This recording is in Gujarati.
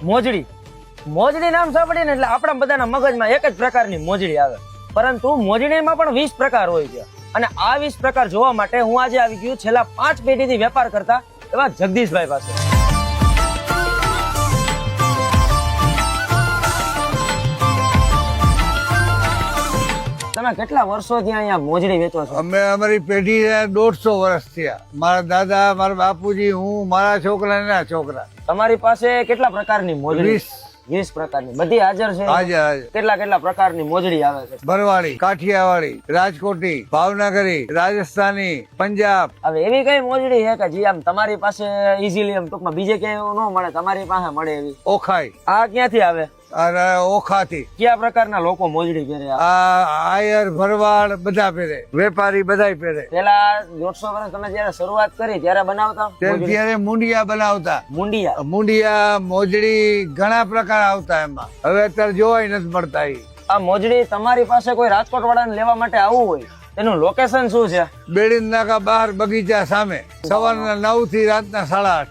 મોજડી. મોજડી નામ સાંભળીને એટલે આપણા બધાના મગજમાં એક જ પ્રકારની મોજડી આવે, પરંતુ મોજડીમાં પણ 20 પ્રકાર હોય છે. અને આ 20 પ્રકાર જોવા માટે હું આજે આવી ગયું છેલ્લા 5 પેઢીથી વેપાર કરતા એવા જગદીશભાઈ પાસે. તમે કેટલા વર્ષોથી અહીંયા મોજડી વેચો છો? અમે અમારી પેઢી 150 વર્ષ થયા. મારા દાદા, મારા બાપુજી, હું, મારા છોકરા, એના છોકરા. તમારી પાસે કેટલા પ્રકારની મોજડી? 20 પ્રકારની બધી હાજર છે. હાજર. કેટલા પ્રકારની મોજડી આવે છે? બરવાળી, કાઠિયાવાડી, રાજકોટી, ભાવનગરી, રાજસ્થાની, પંજાબ. હવે એવી કઈ મોજડી છે કે જે આમ તમારી પાસે ઈઝીલી આમ ટૂંકમાં બીજે ક્યાંય ન મળે, તમારી પાસે મળે એવી? ઓખાઈ. આ ક્યાંથી આવે? અને ઓખાથી. કયા પ્રકારના લોકો મોજડી પહેરે? આ આયર, ભરવાડ બધા પહેરે, વેપારી બધાય પહેરે. પેલા 150 વર્ષ તમે જયારે શરૂઆત કરી ત્યારે બનાવતા? ત્યારે મુંડિયા બનાવતા. મુંડિયા, મોજડી ઘણા પ્રકાર આવતા એમાં. હવે અત્યારે જોવાય નથી મળતા. આ મોજડી તમારી પાસે કોઈ રાજકોટ વાળાને લેવા માટે આવવું હોય એનું લોકેશન શું છે? બેડીન નાકા બહાર, બગીચા સામે. સવારના 9 થી રાતના 8:30.